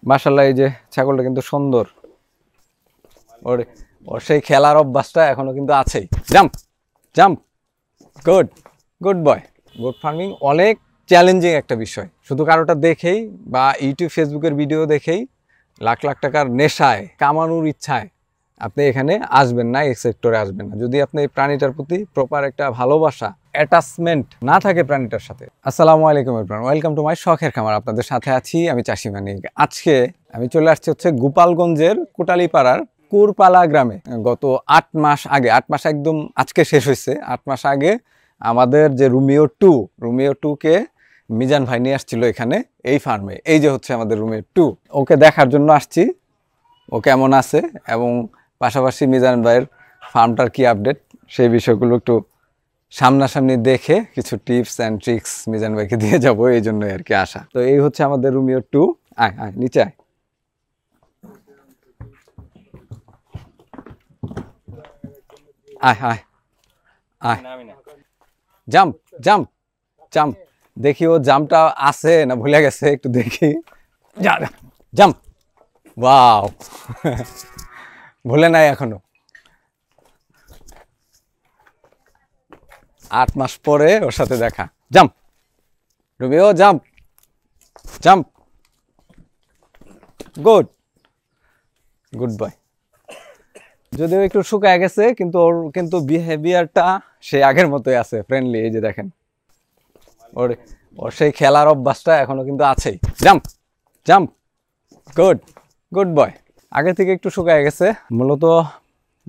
মাশাআল্লাহ এই যে ছাগলটা কিন্তু সুন্দর। ওর ওর সেই খেলার অভ্যাসটা এখনো কিন্তু আছেই। Jump jump, good good boy. Goat farming অনেক চ্যালেঞ্জিং একটা বিষয়। শুধু কারোটা দেখেই বা ইউটিউব ফেসবুকের ভিডিও দেখেই লাখ লাখ টাকার নেশায় কামানোর ইচ্ছায় আপনি এখানে আসবেন না, এই সেক্টরে আসবেন না, যদি আপনি এই প্রাণীটার প্রতি প্রপার একটা ভালোবাসা অ্যাটাচমেন্ট না থাকে প্রাণীটার সাথে। আসসালামু আলাইকুম এভরিওয়ান, ওয়েলকাম টু মাই শখের খামার। আপনাদের সাথে আছি আমি চাষি মানিক। আজকে আমি চলে আসছি হচ্ছে গোপালগঞ্জের কোটালীপাড়ার কুরপালা গ্রামে। গত 8 মাস আগে, 8 মাস একদম আজকে শেষ হয়েছে, 8 মাস আগে আমাদের যে রোমিও 2 কে মিজান ভাই নিয়ে আসছিল এখানে এই ফার্মে। এই যে হচ্ছে আমাদের রোমিও 2, ওকে দেখার জন্য আসছি ও কেমন আছে, এবং পাশাপাশি মিজান ভাইয়ের ফার্মটার কি আপডেট সেই বিষয়গুলো একটু সামনাসামনি দেখে কিছু টিপস অ্যান্ড ট্রিক্স মিজান ভাইকে দিয়ে যাবো, এই জন্যই আর কি আসা। তো এই হচ্ছে আমাদের রোমিও 2। আয় আয় নিচে আয়। আয় আয় আয়, জাম্প জাম্প জাম্প। দেখি ও জাম্পটা আছে না ভুলে গেছে, একটু দেখি। জাম্প, ওয়াও ভুলে নাই এখনো। 8 মাস পরে ওর সাথে দেখা। Jump Romeo, jump jump, good good boy. যদিও একটু শুকায় গেছে কিন্তু ওর কিন্তু বিহেভিয়ারটা সে আগের মতোই আছে, ফ্রেন্ডলি। এই যে দেখেন ওর ওর সেই খেলার অভ্যাসটা এখনো কিন্তু আছেই। Jump jump, good good boy. আগে থেকে একটু শুকায় গেছে। মূলত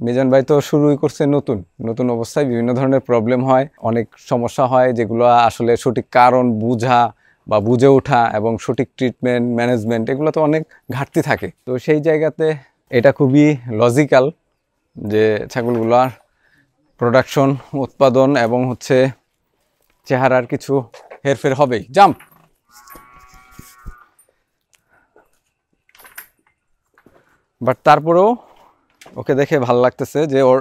মিজান ভাই তো শুরুই করছে নতুন নতুন অবস্থায়, বিভিন্ন ধরনের প্রবলেম হয়, অনেক সমস্যা হয় যেগুলো আসলে সঠিক কারণ বুঝা বা বুঝে ওঠা এবং সঠিক ট্রিটমেন্ট ম্যানেজমেন্ট এগুলো তো অনেক ঘাটতি থাকে। তো সেই জায়গাতে এটা খুবই লজিক্যাল যে ছাগলগুলোর প্রোডাকশন, উৎপাদন এবং হচ্ছে চেহারার কিছু হেরফের হবেই। জাম্প, বাট তারপরেও ওকে দেখে ভালো লাগতেছে যে ওর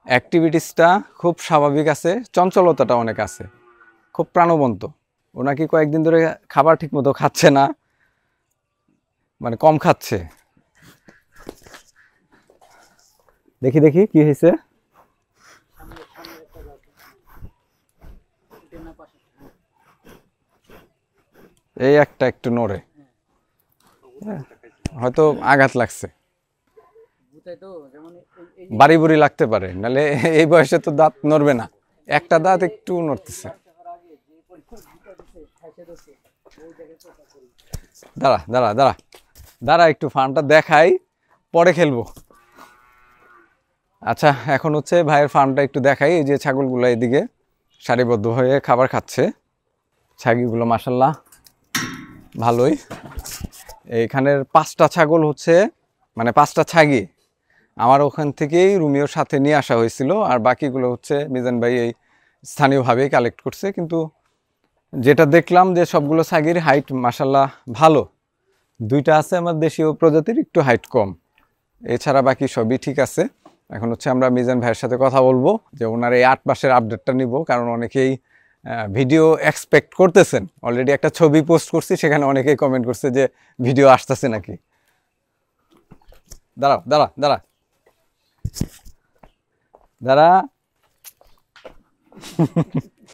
অ্যাক্টিভিটিসটা খুব স্বাভাবিক আছে, চঞ্চলতাটা অনেক আছে, খুব প্রাণবন্ত। ও নাকি কয়েকদিন ধরে খাবার ঠিক মতো খাচ্ছে না, মানে কম খাচ্ছে। দেখি দেখি কি হয়েছে। এই একটা একটু নড়ে, হয়তো আঘাত লাগছে, বাড়ি বুড়ি লাগতে পারে, নাহলে এই বয়সে তো দাঁত নড়বে না। একটা দাঁত একটু নড়তেছে। দাঁড়া দাঁড়া দাঁড়া দাঁড়া, একটু ফার্মটা দেখাই, পরে খেলবো। আচ্ছা এখন হচ্ছে ভাইয়ের ফার্মটা একটু দেখাই। এই যে ছাগলগুলো এদিকে সারিবদ্ধ হয়ে খাবার খাচ্ছে। ছাগিগুলো মাশাল্লাহ ভালোই। এইখানের 5টা ছাগল হচ্ছে, মানে 5টা ছাগি আমার ওখান থেকেই রোমিওর সাথে নিয়ে আসা হয়েছিল, আর বাকিগুলো হচ্ছে মিজান ভাই এই স্থানীয়ভাবেই কালেক্ট করছে। কিন্তু যেটা দেখলাম যে সবগুলো ছাগির হাইট মাশাল্লাহ ভালো। 2টা আছে আমার দেশীয় প্রজাতির, একটু হাইট কম, এছাড়া বাকি সবই ঠিক আছে। এখন হচ্ছে আমরা মিজান ভাইয়ের সাথে কথা বলবো যে ওনার এই 8 মাসের আপডেটটা নিব, কারণ অনেকেই ভিডিও এক্সপেক্ট করতেছেন। অলরেডি একটা ছবি পোস্ট করছি, সেখানে অনেকেই কমেন্ট করছে যে ভিডিও আসতেছে নাকি। দাঁড়া দাঁড়া দাঁড়া দাঁড়া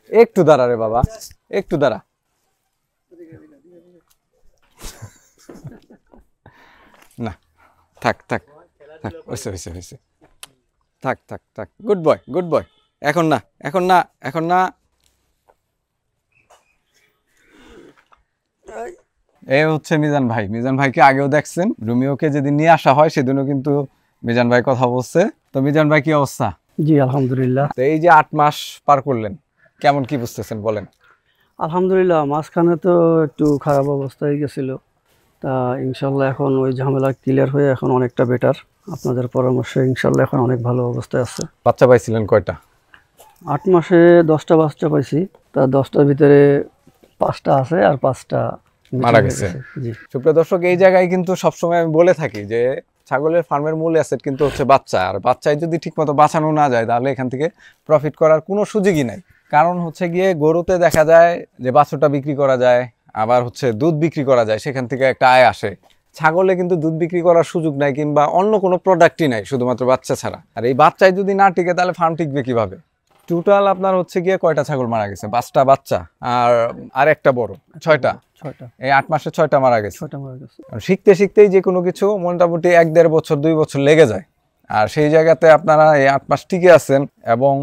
একটু দাঁড়া রে বাবা, একটু দাঁড়া। না থাক থাক থাক, হয়েছে হয়েছে হয়েছে, থাক থাক থাক, গুড বয় গুড বয়। এখন না এখন না এখন না। এই হচ্ছে মিজান ভাই। মিজান ভাইকে আগেও দেখছেন, রোমিওকে যেদিন নিয়ে আসা হয় সেদিনও কিন্তু মিজান ভাই কথা বলছে। তো মিজান ভাই কি অবস্থা? জি আলহামদুলিল্লাহ। তো এই যে 8 মাস পার করলেন, কেমন কি বুঝতেছেন বলেন? আলহামদুলিল্লাহ, মাঝখানে তো একটু খারাপ অবস্থায় গেছিল, তা ইনশাল্লাহ এখন ওই ঝামেলা ক্লিয়ার হয়ে এখন অনেকটা বেটার। আপনাদের পরামর্শে ইনশাল্লাহ এখন অনেক ভালো অবস্থায় আছে। বাচ্চা পাইছিলেন কয়টা? 8 মাসে 10টা বাচ্চা পাইছি, তা 10টার ভিতরে 5টা আছে আর 5টা মারা গেছে। জি সুপ্রিয় দর্শক, এই জায়গায় কিন্তু সবসময় আমি বলে থাকি যে ছাগলের ফার্মের মূল অ্যাসেট কিন্তু হচ্ছে বাচ্চা, আর বাচ্চায় যদি ঠিকমতো বাঁচানো না যায় তাহলে এখান থেকে প্রফিট করার কোনো সুযোগই নাই। কারণ হচ্ছে গিয়ে গরুতে দেখা যায় যে বাছুরটা বিক্রি করা যায়, আবার হচ্ছে দুধ বিক্রি করা যায়, সেখান থেকে একটা আয় আসে। ছাগলে কিন্তু দুধ বিক্রি করার সুযোগ নাই কিংবা অন্য কোনো প্রোডাক্টই নাই শুধুমাত্র বাচ্চা ছাড়া। আর এই বাচ্চায় যদি না টিকে তাহলে ফার্ম টিকবে কিভাবে? টোটাল আপনার হচ্ছে গিয়ে কয়টা ছাগল মারা গেছে? 5টা বাচ্চা আর একটা বড়, 6টা। এই 8 মাসে 6টা মারা গেছে। শিখতে শিখতেই যে কোনো কিছু মোটামুটি 1-1.5 বছর 2 বছর লেগে যায়। আর সেই জায়গাতে আপনারা এই 8 মাস টিকে আছেন এবং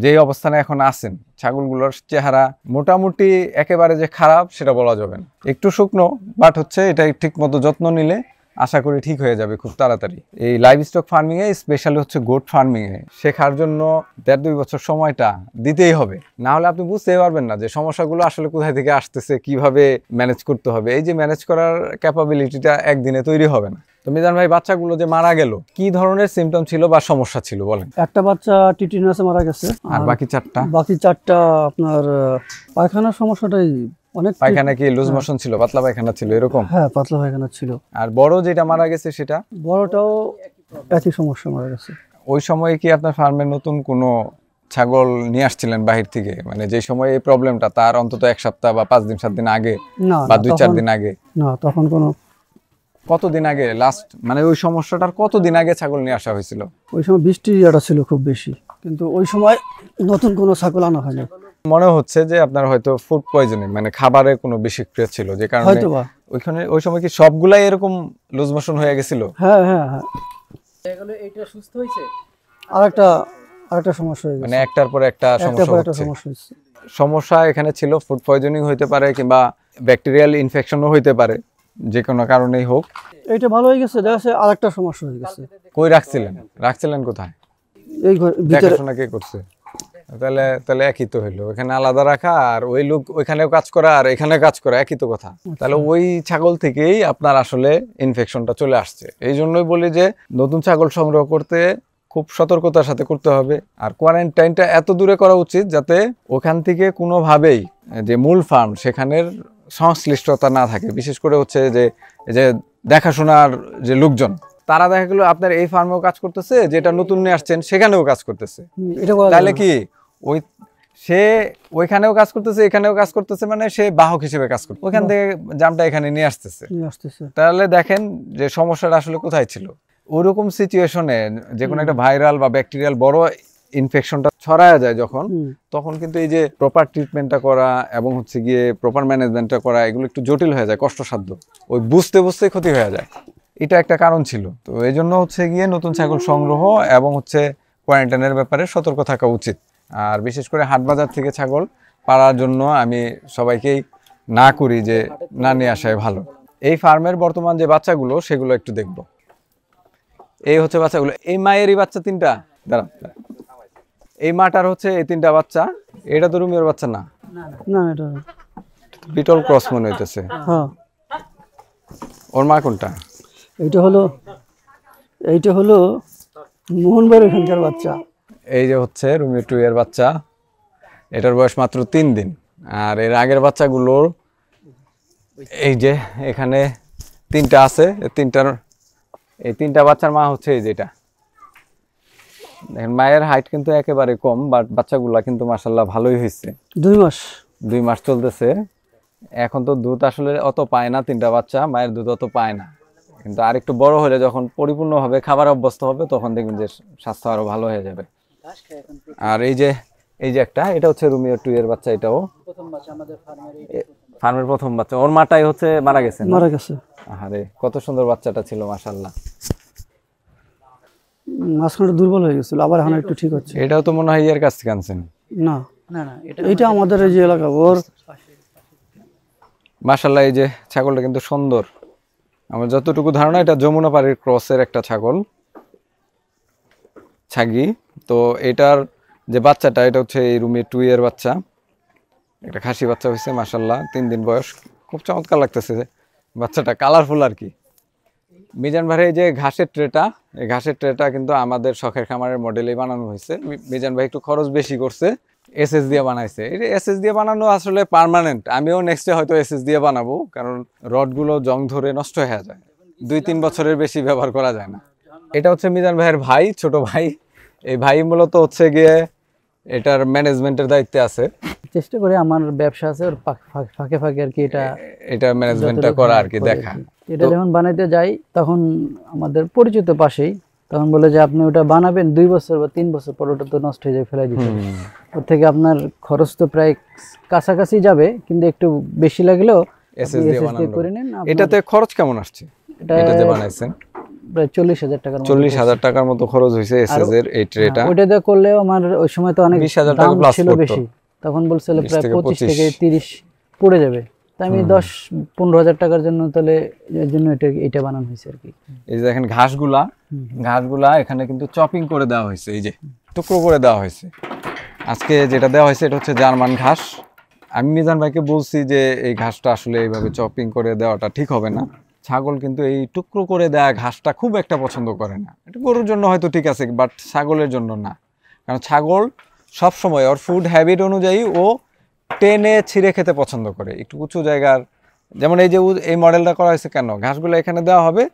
যেই অবস্থানে এখন আছেন, ছাগলগুলোর চেহারা মোটামুটি একেবারে যে খারাপ সেটা বলা যাবে না। একটু শুকনো, বাট হচ্ছে এটা ঠিক মতো যত্ন নিলে আশা করি ঠিক হয়ে যাবে খুব তাড়াতাড়ি। এই লাইভ স্টক ফার্মিং এ, স্পেশালি হচ্ছে গোট ফার্মিং এ শেখার জন্য 1.5-2 বছর সময়টা দিতেই হবে, না হলে আপনি বুঝতেই পারবেন না যে সমস্যাগুলো আসলে কোথায় থেকে আসতেছে, কিভাবে ম্যানেজ করতে হবে। এই যে ম্যানেজ করার ক্যাপাবিলিটিটা একদিনে তৈরি হবে না। তো মিজান ভাই, বাচ্চাগুলো যে মারা গেল, কি ধরনের সিমটম ছিল বা সমস্যা ছিল বলেন? একটা বাচ্চা টিটিনাসে মারা গেছে, আর বাকি 4টা? বাকি 4টা আপনার পায়খানার সমস্যাটাই অনেক। পায়খানা কি লুজ মোশন ছিল, পাতলা পায়খানা ছিল এরকম? হ্যাঁ, পাতলা পায়খানা ছিল। আর বড় যেটা মারা গেছে সেটা? বড়টাও একই সমস্যা মারা গেছে। ওই সময় কি আপনার ফার্মে নতুন কোনো ছাগল নিয়ে আসছিলেন বাহির থেকে? মানে যে সময় এই প্রবলেমটা, তার অন্তত 1 সপ্তাহ বা 5 দিন 7 দিন আগে বা 2-4 দিন আগে? না, তখন কোনো। কতদিন আগে লাস্ট, মানে ওই সমস্যাটার কতদিন আগে ছাগল নিয়ে আসা হয়েছিল? ওই সময় বৃষ্টির ইয়েটা ছিল খুব বেশি, কিন্তু ওই সময় নতুন কোনো ছাগল আনা হয়নি। মনে হচ্ছে যে আপনার হয়তো ফুড পয়জনিং, মানে খাবারের কোনো বিষক্রিয়া ছিল, যে কারণে ওইখানে ওই সময় কি সবগুলাই এরকম লুজ মোশন হয়ে গেছিল? হ্যাঁ হ্যাঁ হ্যাঁ, এটা সুস্থ হয়েছে, আরেকটা সমস্যা হয়ে গেছে, মানে একটার পর একটা সমস্যা হচ্ছে। সমস্যা এখানে ছিল ফুড পয়জনিং হইতে পারে কিংবা ব্যাকটেরিয়াল ইনফেকশনও হইতে পারে, যে কোনো কারণেই হোক। এটা ভালো হয়ে গেছে, দেখা যাচ্ছে আরেকটা সমস্যা হয়ে গেছে। কই রাখছিলেন কোথায়? এই ঘর ভিতরে। দেখাশোনা কে করছে? তাহলে একই তো হইলো, এখানে আলাদা রাখা আর ওই লোক ওইখানেও কাজ করা আর এখানে কাজ করা একই তো কথা। তাহলে ওই ছাগল থেকেই আপনার আসলে ইনফেকশনটা চলে আসছে। এই জন্যই বলি যে নতুন ছাগল সংগ্রহ করতে খুব সতর্কতার সাথে করতে হবে। আর কোয়ারেন্টাইনটা এত দূরে করা উচিত যাতে ওখান থেকে কোনোভাবেই যে মূল ফার্ম সেখানের সংশ্লিষ্টতা না থাকে। বিশেষ করে হচ্ছে যে দেখাশোনার যে লোকজন, তারা দেখা গেলো আপনার এই ফার্মেও কাজ করতেছে, যেটা নতুন নিয়ে আসছেন সেখানেও কাজ করতেছে। তাহলে কি সে ওইখানেও কাজ করতেছে এখানেও কাজ করতেছে, মানে সে বাহক হিসেবে কাজ করছে, ওইখান থেকে জামটা এখানে নিয়ে আসতেছে। তাহলে দেখেন যে সমস্যাটা আসলে কোথায় ছিল। ওইরকম সিচুয়েশনে যে কোনো একটা ভাইরাল বা ব্যাকটেরিয়াল বড় ইনফেকশনটা ছড়ায় যায় যখন, তখন কিন্তু এই যে প্রপার ট্রিটমেন্টটা করা এবং হচ্ছে গিয়ে প্রপার ম্যানেজমেন্টটা করা, এগুলো একটু জটিল হয়ে যায়, কষ্টসাধ্য। ওই বুঝতে ক্ষতি হয়ে যায়, এটা একটা কারণ ছিল। তো এই জন্য হচ্ছে গিয়ে নতুন ছাগল সংগ্রহ এবং হচ্ছে কোয়ারেন্টাইনের ব্যাপারে সতর্ক থাকা উচিত। আর বিশেষ করে হাট বাজার থেকে ছাগল পাড়ার জন্য আমি সবাইকেই না করি যে না নিয়ে আসাই ভালো। এই ফার্মের বর্তমান যে বাচ্চাগুলো সেগুলো একটু দেখব। এই হচ্ছে বাচ্চাগুলো, এই মায়েরই বাচ্চা 3টা। দাঁড়া, এই মাটার হচ্ছে এই 3টা বাচ্চা। এটা তো রুমিওর বাচ্চা না? না, এটা বিটল ক্রস মনে হইতেছে। হ্যাঁ। ওর মা কোনটা? এইটা হলো মোহন ভাইয়ের এখানকার বাচ্চা। এই যে হচ্ছে রুমিও 2 এর বাচ্চা, এটার বয়স মাত্র 3 দিন। আর এর আগের বাচ্চাগুলোর এই যে এখানে 3টা আছে, এই 3টা বাচ্চার মা হচ্ছে এই যেটা। দেখেন মায়ের হাইট কিন্তু একেবারে কম, বাট বাচ্চাগুলা কিন্তু মাশাআল্লাহ ভালোই হয়েছে। 2 মাস চলতেছে। এখন তো দুধ আসলে অত পায় না, 3টা বাচ্চা মায়ের দুধ অত পায় না, কিন্তু আর একটু বড় হলে যখন পরিপূর্ণভাবে খাবার অভ্যস্ত হবে তখন দেখবেন যে স্বাস্থ্য আরো ভালো হয়ে যাবে। আর এই যে একটা, এটা হচ্ছে রুমিও 2 এর বাচ্চা, এটাও ফার্মের প্রথম বাচ্চা। ওর মাটাই হচ্ছে মারা গেছে। আরে কত সুন্দর বাচ্চাটা ছিল মাশাআল্লাহ। মাঝখানে দুর্বল হয়ে গেছিল, আবার এখন একটু ঠিক হচ্ছে। এটাও তো মনে হয় এর কাছ থেকে আনছেন? না, এটা আমাদের এই যে এলাকা ওর। মাশাআল্লাহ, এই যে ছাগলটা কিন্তু সুন্দর। আমার যতটুকু ধারণা এটা যমুনা পাড়ির ক্রসের একটা ছাগি। তো এটার যে বাচ্চাটা, এটা হচ্ছে এই রুমিও 2 এর বাচ্চা। একটা খাসি বাচ্চা হয়েছে মাশাআল্লাহ, 3 দিন বয়স। খুব চমৎকার লাগতেছে বাচ্চাটা, কালারফুল আর কি। মিজান ভাই এই যে ঘাসের ট্রেটা, এই ঘাসের ট্রেটা কিন্তু আমাদের শখের খামারের মডেলেই বানানো হয়েছে। মিজান ভাই একটু খরচ বেশি করছে, এসএস দিয়ে বানাইছে। এটা এসএস দিয়ে বানানো আসলে পার্মানেন্ট। আমিও নেক্সটে হয়তো এসএস দিয়ে বানাবো, কারণ রডগুলো জং ধরে নষ্ট হয়ে যায়, 2-3 বছরের বেশি ব্যবহার করা যায় না। এটা হচ্ছে মিজান ভাইয়ের ভাই, ছোট ভাই। এই ভাই মূলত হচ্ছে গিয়ে এটার ম্যানেজমেন্টের দায়িত্বে আছে, চেষ্টা করি, আমার ব্যবসা আছে ওর ফাঁকে ফাঁকে আর কি এটা ম্যানেজমেন্টটা করা আর কি দেখা। এটা যখন বানাইতে যাই তখন আমাদের পরিচিত পাশেই, তখন বলে যে আপনি ওটা বানাবেন 2 বছর বা 3 বছর পর ওটা তো নষ্ট হয়ে যাবে, ফেলাই দিতে হবে। ওর থেকে আপনার খরচ তো প্রায় কাছাকাছি যাবে, কিন্তু একটু বেশি লাগলেও এসএস দিয়ে বানানো করে নেন। এটাতে খরচ কেমন আসছে? এটা যে বানাইছেন প্রায় 40,000 টাকার মতো। 40,000 টাকার মতো খরচ হয়েছে এসএস এর এই ট্রেটা। ওটা দিয়ে করলেও আমার ওই সময় তো অনেক 20,000 দাম টাকা প্লাস ছিল বেশি, তখন বলছিল প্রায় 25 থেকে 30 পড়ে যাবে। তাই আমি 10-15,000 টাকার জন্য তাহলে এর জন্য এটা বানানো হয়েছে আর কি। এই যে দেখেন ঘাসগুলা এখানে কিন্তু চপিং করে দেওয়া হয়েছে, এই যে টুকরো করে দেওয়া হয়েছে। আজকে যেটা দেওয়া হয়েছে এটা হচ্ছে জার্মান ঘাস। আমি মিজান ভাইকে বলছি যে এই ঘাসটা আসলে এইভাবে চপিং করে দেওয়াটা ঠিক হবে না। ছাগল কিন্তু এই টুকরো করে দেওয়া ঘাসটা খুব একটা পছন্দ করে না। এটা গরুর জন্য হয়তো ঠিক আছে, বাট ছাগলের জন্য না। কারণ ছাগল সবসময় ওর ফুড হ্যাবিট অনুযায়ী ও টেনে ছিঁড়ে খেতে পছন্দ করে। একটু উঁচু জায়গার, যেমন এই যে এই মডেলটা করা হয়েছে কেন, ঘাসগুলো এখানে দেওয়া হবে,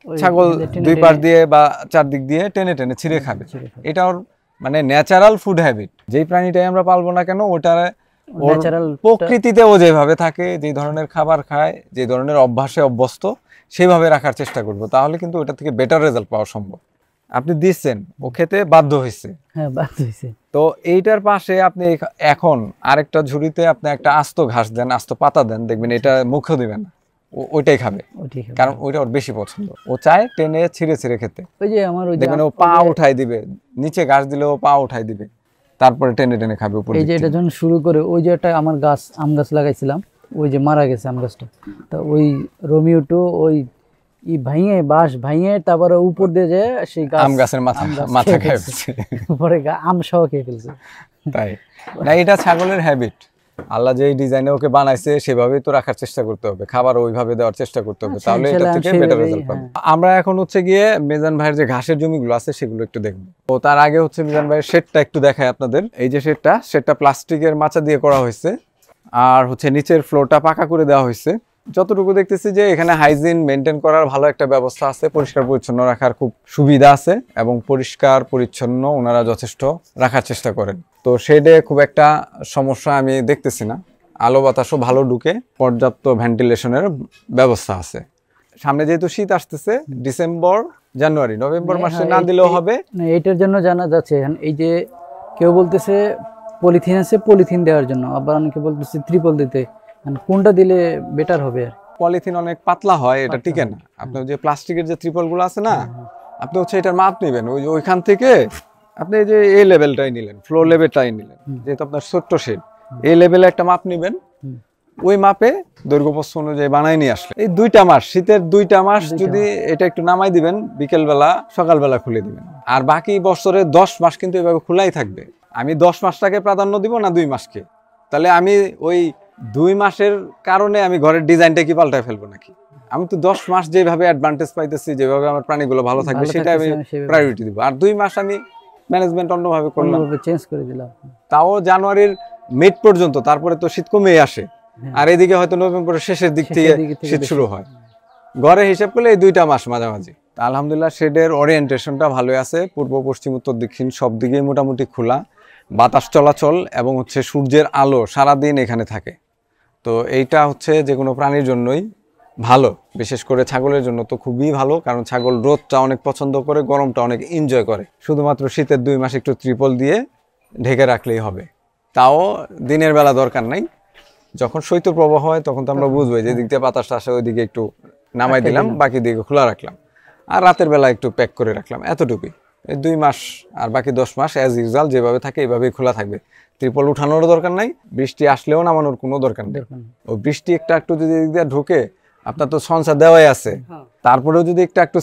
ছাগল দুই পাশ দিয়ে বা চারদিক দিয়ে টেনে টেনে ছিঁড়ে খাবে। এটা ওর মানে ন্যাচারাল ফুড হ্যাবিট। যেই প্রাণীটাই আমরা পালবো না কেন, ওটা প্রকৃতিতে ও যেভাবে থাকে, যে ধরনের খাবার খায়, যে ধরনের অভ্যাসে অভ্যস্ত, সেইভাবে রাখার চেষ্টা করবো। তাহলে কিন্তু ওটা থেকে বেটার রেজাল্ট পাওয়া সম্ভব। আপনি দিচ্ছেন, ও খেতে বাধ্য হয়েছে। হ্যাঁ, বাধ্য হয়েছে। তো এইটার পাশে আপনি এখন আরেকটা ঝুড়িতে আপনি একটা আস্ত ঘাস দেন, আস্ত পাতা দেন, দেখবেন এটা মুখে দিবেন না, ওইটাই খাবে। কারণ ওইটা ওর বেশি পছন্দ, ও চায় টেনে ছিঁড়ে ছিঁড়ে খেতে। ওই যে আমার ওই দেখবেন ও পা উঠাই দিবে, নিচে ঘাস দিলে ও পা উঠাই দিবে, তারপরে টেনে টেনে খাবে উপরে। এই যে এটা যখন শুরু করে, ওই যে একটা আমার গাছ, আম গাছ লাগাইছিলাম, ওই যে মারা গেছে আম গাছটা, তা ওই রোমিওটো ওই বাঁশ ভাঙিয়ে তারপরে উপর দিয়ে যে সেই আম গাছের মাথা খেয়ে ফেলছে, উপরে আম সহ খেয়ে ফেলছে। তাই না, এটা ছাগলের হ্যাবিট। আল্লাহ যে ডিজাইনে ওকে বানাইছে সেভাবেই তো রাখার চেষ্টা করতে হবে, খাবার ওইভাবে দেওয়ার চেষ্টা করতে হবে, তাহলে এটা থেকে বেটার রেজাল্ট পাবে। আমরা এখন হচ্ছে গিয়ে মিজান ভাইয়ের যে ঘাসের জমিগুলো আছে সেগুলো একটু দেখবো। তো তার আগে হচ্ছে মিজান ভাইয়ের শেডটা একটু দেখায় আপনাদের। এই যে শেডটা প্লাস্টিকের মাচা দিয়ে করা হয়েছে, আর হচ্ছে নিচের ফ্লোরটা পাকা করে দেওয়া হয়েছে। যতটুকু দেখতেছি যে এখানে হাইজিন মেনটেন করার ভালো একটা ব্যবস্থা আছে, পরিষ্কার পরিচ্ছন্ন রাখার খুব সুবিধা আছে, এবং পরিষ্কার পরিচ্ছন্ন ওনারা যথেষ্ট রাখার চেষ্টা করেন। তো শেডে খুব একটা সমস্যা আমি দেখতেছি না, আলো বাতাসও ভালো ঢুকে, পর্যাপ্ত ভেন্টিলেশনের ব্যবস্থা আছে। সামনে যেহেতু শীত আসতেছে, ডিসেম্বর জানুয়ারি নভেম্বর মাসে না দিলেও হবে। এইটার জন্য জানা যাচ্ছে, এই যে কেউ বলতেছে পলিথিন আছে, পলিথিন দেওয়ার জন্য, আবার অনেকে বলতেছে ত্রিপল দিতে, কোনটা দিলে বেটার হবে? আর পলিথিন অনেক পাতলা হয়, এটা টিকে না। আপনার যে প্লাস্টিকের যে ত্রিপল গুলো আছে না, আপনি হচ্ছে এটার মাপ নেবেন, ওইখান থেকে আপনি যে এই লেভেলটাই নিলেন, ফ্লোর লেভেলটাই নিলেন, যেহেতু আপনার ছোট্ট শেড, এই লেভেলে একটা মাপ নেবেন, ওই মাপে দৈর্ঘ্য প্রস্থ অনুযায়ী বানাই নিয়ে আসলে এই 2টা মাস, শীতের 2টা মাস যদি এটা একটু নামাই দিবেন, বিকেল বেলা সকালবেলা খুলে দিবেন, আর বাকি বছরে 10 মাস কিন্তু এভাবে খোলাই থাকবে। আমি 10 মাসটাকে প্রাধান্য দিব না 2 মাসকে? তাহলে আমি ওই 2 মাসের কারণে আমি ঘরের ডিজাইনটা কি পাল্টায় ফেলবো নাকি? আমি তো 10 মাস যেভাবে অ্যাডভান্টেজ পাইতেছি, যেভাবে আমার প্রাণীগুলো ভালো থাকবে সেটা আমি প্রায়োরিটি দিব, আর 2 মাস আমি ম্যানেজমেন্ট অন্যভাবে করলাম, চেঞ্জ করে দিলাম। তাও জানুয়ারির মিড পর্যন্ত, তারপরে তো শীত কমে আসে, আর এদিকে হয়তো নভেম্বরের শেষের দিক থেকে শীত শুরু হয়। ঘরে হিসাব করলে এই 2টা মাস মাঝামাঝি। আলহামদুলিল্লাহ শেডের ওরিয়েন্টেশনটা ভালো আছে, পূর্ব পশ্চিম উত্তর দক্ষিণ সব দিকেই মোটামুটি খোলা, বাতাস চলাচল এবং হচ্ছে সূর্যের আলো সারাদিন এখানে থাকে। তো এইটা হচ্ছে যে কোনো প্রাণীর জন্যই ভালো, বিশেষ করে ছাগলের জন্য তো খুবই ভালো, কারণ ছাগল রোদটা অনেক পছন্দ করে, গরমটা অনেক এনজয় করে। শুধুমাত্র শীতের 2 মাস একটু ত্রিপল দিয়ে ঢেকে রাখলেই হবে, তাও দিনের বেলা দরকার নাই। যখন শৈত্যপ্রবাহ হয় তখন তো আমরা বুঝবো যে দিক দিয়ে বাতাসটা আসে, ওইদিকে একটু নামাই দিলাম, বাকি দিকে খোলা রাখলাম, আর রাতের বেলা একটু প্যাক করে রাখলাম, এতটুকুই। এই 2 মাস আর বাকি 10 মাস অ্যাজ ইউজুয়াল যেভাবে থাকে এইভাবেই খোলা থাকবে। ত্রিপল উঠানোর দরকার নাই, বৃষ্টি আসলেও নামানোর কোনো দরকার নেই। ওই বৃষ্টি একটু যদি দিক দিয়ে ঢোকে, আপনার তো সঞ্চা দেওয়াই আছে, তারপরেও যদি একটু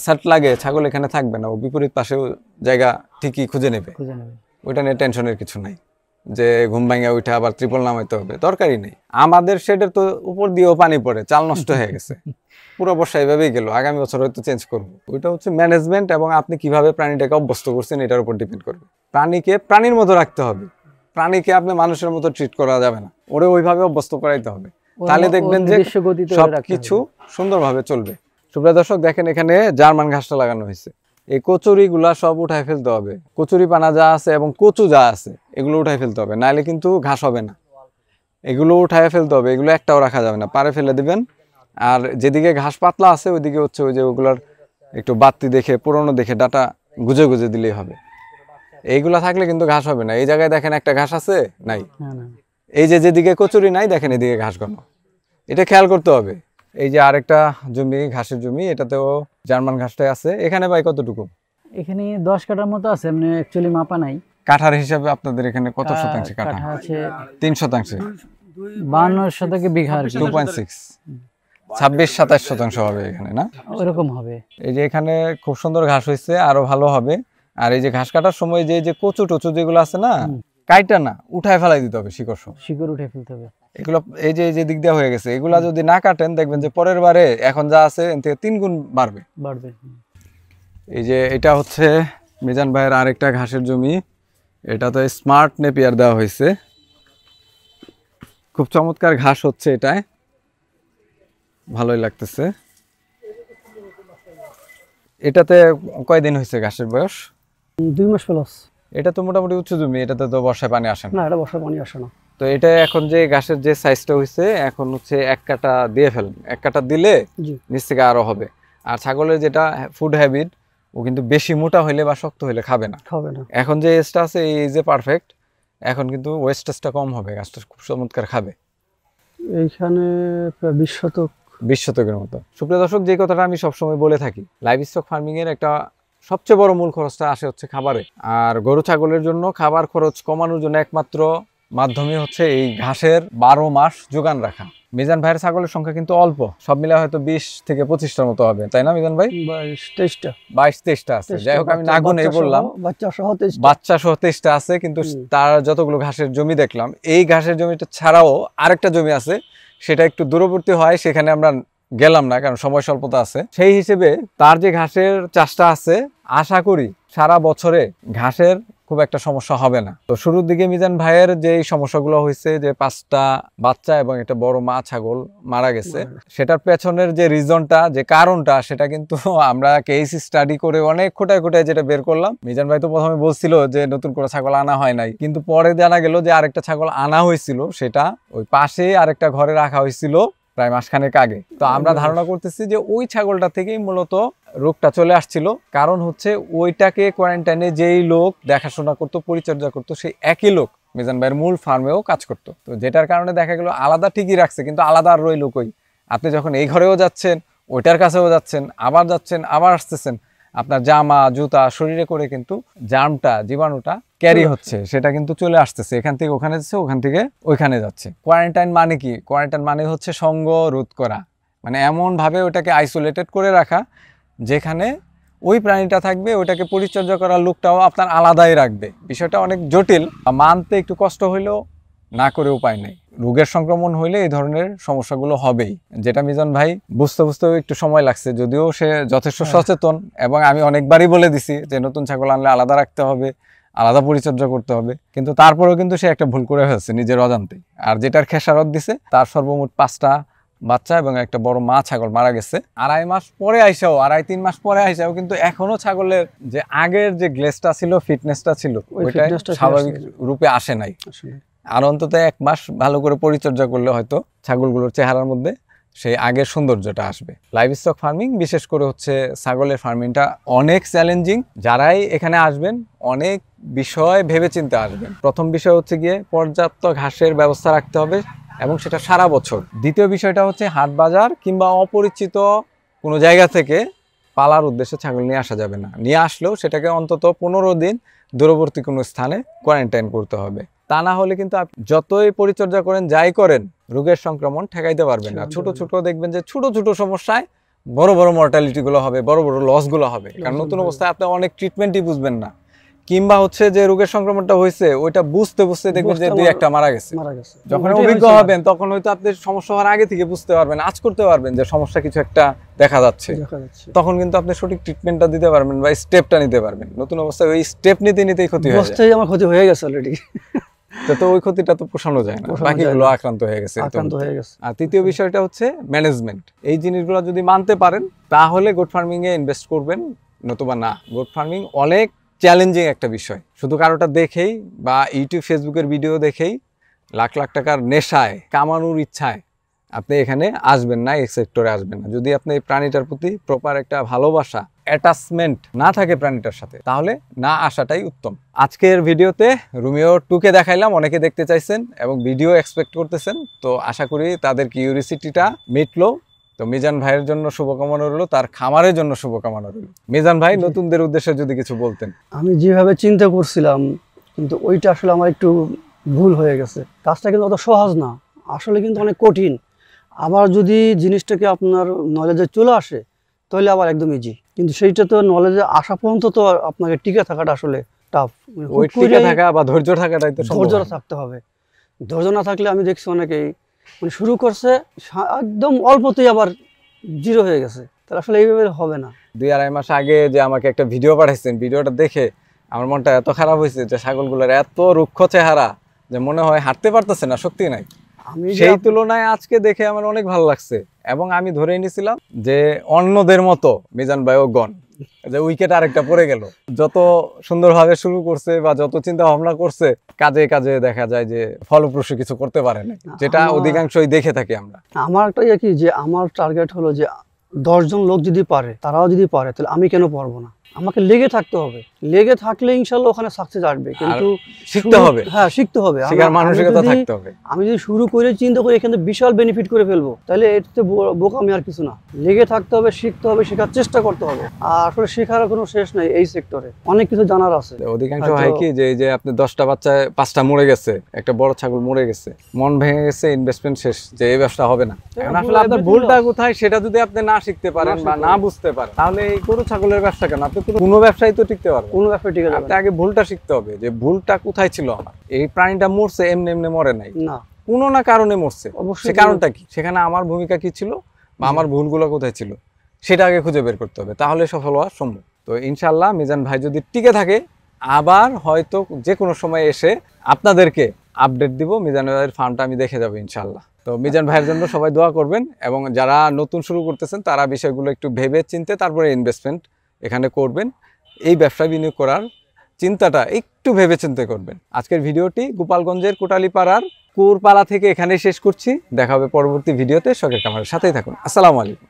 সেট লাগে, ছাগল এখানে থাকবে না, ও বিপরীত পাশেও জায়গা ঠিকই খুঁজে নেবে। ওইটা নিয়ে টেনশনের কিছু নাই যে ঘুম ভাঙা উঠে আবার ত্রিপল নামাইতে হবে, দরকারই নেই। আমাদের শেডের তো উপর দিয়েও পানি পড়ে, চাল নষ্ট হয়ে গেছে, পুরো বর্ষা এভাবেই গেল, আগামী বছর হয়তো চেঞ্জ করবো। ওইটা হচ্ছে ম্যানেজমেন্ট এবং আপনি কিভাবে প্রাণীটাকে অভ্যস্ত করছেন এটার উপর ডিপেন্ড করবে। প্রাণীকে প্রাণীর মতো রাখতে হবে, প্রাণীকে আপনি মানুষের মতো ট্রিট করা যাবে না, ওরে ওইভাবে অভ্যস্ত করাইতে হবে, তাহলে দেখবেন যে সবকিছু সুন্দরভাবে চলবে। সুপ্রিয় দর্শক দেখেন, এখানে জার্মান ঘাসটা লাগানো হয়েছে, এই কচুরিগুলা সব উঠায় ফেলতে হবে, কচুরি পানা যা আছে এবং কচু যা আছে এগুলো উঠায় ফেলতে হবে, নাহলে কিন্তু ঘাস হবে না। এগুলো উঠায় ফেলতে হবে, এগুলো একটাও রাখা যাবে না, পারে ফেলে দিবেন। আর যেদিকে ঘাস পাতলা আছে ওইদিকে হচ্ছে ওই যে ওগুলার একটু বাতি দেখে পুরনো দেখে ডাটা গুজে গুজে দিলেই হবে। এইগুলা থাকলে কিন্তু ঘাস হবে না। এই জায়গায় দেখেন একটা ঘাস আছে নাই, এই যে যেদিকে কচুরি নাই দেখেন এদিকে ঘাস ঘন, এটা খেয়াল করতে হবে। এই যে আরেকটা জমি ঘাসের জমি, এটাতেও জার্মান ঘাসটাই আছে। এখানে ভাই কতটুকু? এখানে 10 কাঠার মতো আছে, এমনি অ্যাকচুয়ালি মাপা নাই। কাঠার হিসাবে আপনাদের এখানে কত শতাংশে কাঠা? কাঠা আছে 3 শতাংশে, 52 শতকে বিঘা আর কি। 2.6, 26-27 শতাংশ হবে এখানে না? ওরকম হবে। এই যে এখানে খুব সুন্দর ঘাস হয়েছে, আরো ভালো হবে। আর এই যে ঘাস কাটার সময় যে কচু টচু যেগুলো আছে না, কাইটা না উঠায় ফেলাই দিতে হবে, শিকড় উঠে ফেলতে হবে। এগুলো এই যে দিক দেওয়া হয়ে গেছে, এগুলা যদি না কাটেন দেখবেন যে পরের বারে এখন যা আছে এর থেকে 3 গুণ বাড়বে। এই যে এটা হচ্ছে মিজান ভাইয়ের আরেকটা ঘাসের জমি, এটাতে স্মার্ট নেপিয়ার দেওয়া হয়েছে, খুব চমৎকার ঘাস হচ্ছে, এটায় ভালোই লাগতেছে। এটাতে কয়দিন হয়েছে ঘাসের বয়স? 2 মাস প্লাস। এটা তো মোটামুটি উচ্চ জমি, এটাতে তো বর্ষায় পানি আসে না। না, এটা বর্ষায় পানি আসে না। তো এটা এখন যে ঘাসের যে সাইজটা হয়েছে এখন হচ্ছে 1 কাটা দিয়ে ফেলেন, 1 কাটা দিলে নিচ থেকে আরো হবে। আর ছাগলের যেটা ফুড হ্যাবিট, ও কিন্তু বেশি মোটা হইলে বা শক্ত হইলে খাবে না। এখন যে এজটা আছে এই যে পারফেক্ট, এখন কিন্তু ওয়েস্টেজটা কম হবে, গাছটা খুব চমৎকার খাবে। এইখানে প্রায় 20 শতকের মতো। সুপ্রিয় দর্শক, যে কথাটা আমি সবসময় বলে থাকি, লাইভ স্টক ফার্মিং এর একটা সবচেয়ে বড় মূল খরচটা আসে হচ্ছে খাবারে। আর গরু ছাগলের জন্য খাবার খরচ কমানোর জন্য একমাত্র মাধ্যমে হচ্ছে এই ঘাসের 12 মাস যোগান রাখা। মিজান ভাইয়ের ছাগলের সংখ্যা কিন্তু অল্প, সব মিলে হয়তো 20 থেকে 25টার মতো হবে, তাই না মিজান ভাই? 22-23টা আছে। যাই হোক, আমি না গুনেই বললাম, বাচ্চা সহ 23টা আছে। কিন্তু তার যতগুলো ঘাসের জমি দেখলাম, এই ঘাসের জমিটা ছাড়াও আরেকটা জমি আছে, সেটা একটু দূরবর্তী হয়, সেখানে আমরা গেলাম না কারণ সময় স্বল্পতা আছে। সেই হিসেবে তার যে ঘাসের চাষটা আছে, আশা করি সারা বছরে ঘাসের খুব একটা সমস্যা হবে না। তো শুরুর দিকে মিজান ভাইয়ের যে সমস্যাগুলো হয়েছে, যে 5টা বাচ্চা এবং একটা বড় মা ছাগল মারা গেছে, সেটার পেছনের যে রিজনটা, যে কারণটা, সেটা কিন্তু আমরা কেস স্টাডি করে অনেক খোটায় খোটায় যেটা বের করলাম। মিজান ভাই তো প্রথমে বলছিল যে নতুন করে ছাগল আনা হয় নাই, কিন্তু পরে জানা গেল যে আরেকটা ছাগল আনা হয়েছিল, সেটা ওই পাশে আরেকটা ঘরে রাখা হয়েছিল প্রায় মাসখানেক আগে। তো আমরা ধারণা করতেছি যে ওই ছাগলটা থেকেই মূলত রোগটা চলে আসছিল। কারণ হচ্ছে ওইটাকে কোয়ারেন্টাইনে যেই লোক দেখাশোনা করতো, পরিচর্যা করতো, সেই একই লোক মিজান ভাইয়ের মূল ফার্মেও কাজ করতো। তো যেটার কারণে দেখা গেল আলাদা ঠিকই রাখছে, কিন্তু আলাদা আর রইল কই? আপনি যখন এই ঘরেও যাচ্ছেন, ওইটার কাছেও যাচ্ছেন, আবার আসতেছেন, আপনার জামা জুতা শরীরে করে কিন্তু জার্মটা, জীবাণুটা ক্যারি হচ্ছে, সেটা কিন্তু চলে আসতেছে, এখান থেকে ওখানে যাচ্ছে, ওখান থেকে ওইখানে যাচ্ছে। কোয়ারেন্টাইন মানে কি? কোয়ারেন্টাইন মানে হচ্ছে সঙ্গ রোধ করা, মানে এমন ভাবে ওটাকে আইসোলেটেড করে রাখা যেখানে ওই প্রাণীটা থাকবে, ওটাকে পরিচর্যা করার লোকটাও আপনার আলাদাই রাখবে। বিষয়টা অনেক জটিল, মানতে একটু কষ্ট হইলেও না করে উপায় নেই। রোগের সংক্রমণ হইলে এই ধরনের সমস্যাগুলো হবেই, যেটা মিজান ভাই বুঝতেও একটু সময় লাগছে, যদিও সে যথেষ্ট সচেতন। এবং আমি অনেকবারই বলে দিছি যে নতুন ছাগল আনলে আলাদা রাখতে হবে, আলাদা পরিচর্যা করতে হবে, কিন্তু তারপরেও কিন্তু সে একটা ভুল করে ফেলছে নিজের অজান্তেই। আর যেটার খেসারত দিছে, তার সর্বমোট 5টা বাচ্চা এবং একটা বড় মা ছাগল মারা গেছে। 2.5 মাস পরে আইসাও, 2.5-3 মাস পরে আইসাও কিন্তু এখনো ছাগলের যে আগের যে গ্লেসটা ছিল, ফিটনেসটা ছিল, ওইটা স্বাভাবিক রূপে আসে নাই। আর অন্তত 1 মাস ভালো করে পরিচর্যা করলে হয়তো ছাগলগুলোর চেহারার মধ্যে সেই আগের সৌন্দর্যটা আসবে। লাইভ স্টক ফার্মিং, বিশেষ করে হচ্ছে ছাগলের ফার্মিংটা অনেক চ্যালেঞ্জিং। যারাই এখানে আসবেন অনেক বিষয় ভেবেচিন্তে আসবেন। প্রথম বিষয় হচ্ছে গিয়ে পর্যাপ্ত ঘাসের ব্যবস্থা রাখতে হবে, এবং সেটা সারা বছর। দ্বিতীয় বিষয়টা হচ্ছে হাট বাজার কিংবা অপরিচিত কোনো জায়গা থেকে পালার উদ্দেশ্যে ছাগল নিয়ে আসা যাবে না। নিয়ে আসলেও সেটাকে অন্তত 15 দিন দূরবর্তী কোনো স্থানে কোয়ারেন্টাইন করতে হবে। তা না হলে কিন্তু যতই পরিচর্যা করেন, যাই করেন, রোগের সংক্রমণ ঠেকাইতে পারবেন না। ছোট ছোট দেখবেন যে ছোট ছোট সমস্যায় বড় বড় মর্টালিটি গুলো হবে, বড় বড় লস গুলো হবে। কারণ নতুন অবস্থায় আপনি অনেক ট্রিটমেন্টই বুঝবেন না, কিংবা হচ্ছে যে রোগের সংক্রমণটা হয়েছে ওইটা বুঝতে দেখবেন যে 2-1টা মারা গেছে। যখন অভিজ্ঞ হবেন তখন হয়তো আপনি সমস্যা হওয়ার আগে থেকে বুঝতে পারবেন, আজ করতে পারবেন যে সমস্যা কিছু একটা দেখা যাচ্ছে। তখন কিন্তু আপনি সঠিক ট্রিটমেন্টটা দিতে পারবেন বা স্টেপটা নিতে পারবেন। নতুন অবস্থায় ওই স্টেপ নিতেই ক্ষতি হয়ে যায়। আমার ক্ষতি হয়ে গেছে অলরেডি। তো ওই ক্ষতিটা তো পোষানো যায় না, বাকিগুলো আক্রান্ত হয়ে গেছে। আর তৃতীয় বিষয়টা হচ্ছে ম্যানেজমেন্ট। এই জিনিসগুলো যদি মানতে পারেন তাহলে গোট ফার্মিং এ ইনভেস্ট করবেন, নতুবা না। গোট ফার্মিং অনেক চ্যালেঞ্জিং একটা বিষয়। শুধু কারোটা দেখেই বা ইউটিউব ফেসবুকের ভিডিও দেখেই লাখ লাখ টাকার নেশায় কামানোর ইচ্ছায় আপনি এখানে আসবেন না, এই সেক্টরে আসবেন না। যদি আপনি এই প্রাণীটার প্রতি প্রপার একটা ভালোবাসা, অ্যাটাচমেন্ট না থাকে প্রাণীটার সাথে, তাহলে না আসাটাই উত্তম। আজকের ভিডিওতে রোমিও 2কে দেখাইলাম, অনেকে দেখতে চাইছেন এবং ভিডিও এক্সপেক্ট করতেছেন। তো আশা করি তাদের কিউরিসিটিটা মিটলো। তো মিজান ভাইয়ের জন্য শুভকামনা রইল, তার খামারের জন্য শুভকামনা রইল। মিজান ভাই, নতুনদের উদ্দেশ্যে যদি কিছু বলতেন। আমি যেভাবে চিন্তা করছিলাম, কিন্তু ওইটা আসলে আমার একটু ভুল হয়ে গেছে। কাজটা কিন্তু অত সহজ না, আসলে কিন্তু অনেক কঠিন। আবার যদি জিনিসটাকে আপনার নলেজে চলে আসে তাহলে আবার একদম ইজি, কিন্তু সেইটা তো নলেজে আসা পর্যন্ত তো আপনাকে টিকে থাকাটা আসলে টাফ। ওই টিকে থাকা বা ধৈর্য থাকাটাই তো সম্ভব ধৈর্য হয় না। থাকতে হবে। ধৈর্য না থাকলে আমি দেখছি অনেকেই মানে শুরু করছে একদম অল্পতেই আবার জিরো হয়ে গেছে। তাহলে আসলে এইভাবে হবে না। 2-2.5 মাস আগে যে আমাকে একটা ভিডিও পাঠাইছেন, ভিডিওটা দেখে আমার মনটা এত খারাপ হয়েছে যে ছাগলগুলোর এত রুক্ষ চেহারা যে মনে হয় হাঁটতে পারতেছে না, শক্তি নাই। আমি সেই তুলনায় আজকে দেখে আমার অনেক ভালো লাগছে এবং আমি ধরেই নিছিলাম যে অন্যদের মতো মিজান ভাইও গন, যে উইকেট আরেকটা পড়ে গেল। যত সুন্দরভাবে শুরু করছে বা যত চিন্তা ভাবনা করছে, কাজে কাজে দেখা যায় যে ফলপ্রসূ কিছু করতে পারে না, যেটা অধিকাংশই দেখে থাকি আমরা। আমার একটা ইয়ে কি, যে আমার টার্গেট হলো যে 10 জন লোক যদি পারে, তারাও যদি পারে, তাহলে আমি কেন পারবো না? আমাকে লেগে থাকতে হবে। লেগে থাকলে ইনশাল্লাহ ওখানে সাকসেস আসবে, কিন্তু শিখতে হবে। হ্যাঁ, শিখতে হবে, শেখার মানসিকতা থাকতে হবে। আমি যদি শুরু করে চিন্তা করি এখানে বিশাল বেনিফিট করে ফেলবো, তাহলে এটাতে বোকামি আর কিছু না। লেগে থাকতে হবে, শিখতে হবে, শেখার চেষ্টা করতে হবে। আর আসলে শেখার কোনো শেষ নাই এই সেক্টরে, অনেক কিছু জানার আছে। অধিকাংশ হয় কি যে এই যে আপনি 10টা বাচ্চায় 5টা মরে গেছে, একটা বড় ছাগল মরে গেছে, মন ভেঙে গেছে, ইনভেস্টমেন্ট শেষ, যে এই ব্যবসা হবে না। এখন আসলে আপনার ভুলটা কোথায় সেটা যদি আপনি না শিখতে পারেন বা না বুঝতে পারেন, তাহলে এই গরু ছাগলের ব্যবসা কেন? আপনি কোনো ব্যবসায়ী তো টিকতে পারবেন, কোনো ব্যাপারে ঠিক আছে আপনি আগে ভুলটা শিখতে হবে যে ভুলটা কোথায় ছিল আমার। এই প্রাণীটা মরছে এমনি এমনি মরে নাই, না, কোনো না কারণে মরছে। অবশ্যই সে কারণটা কি, সেখানে আমার ভূমিকা কি ছিল বা আমার ভুলগুলো কোথায় ছিল, সেটা আগে খুঁজে বের করতে হবে, তাহলে সফল হওয়া সম্ভব। তো ইনশাল্লাহ মিজান ভাই যদি টিকে থাকে, আবার হয়তো যে কোনো সময় এসে আপনাদেরকে আপডেট দিব। মিজান ভাইয়ের ফার্মটা আমি দেখে যাবো ইনশাল্লাহ। তো মিজান ভাইয়ের জন্য সবাই দোয়া করবেন এবং যারা নতুন শুরু করতেছেন তারা বিষয়গুলো একটু ভেবে চিন্তে তারপরে ইনভেস্টমেন্ট এখানে করবেন। এই ব্যবসায় বিনিয়োগ করার চিন্তাটা একটু ভেবে চিন্তে করবেন। আজকের ভিডিওটি গোপালগঞ্জের কোটালীপাড়ার কুরপাড়া থেকে এখানেই শেষ করছি। দেখা হবে পরবর্তী ভিডিওতে। শখের খামারের সাথেই থাকুন। আসসালামু আলাইকুম।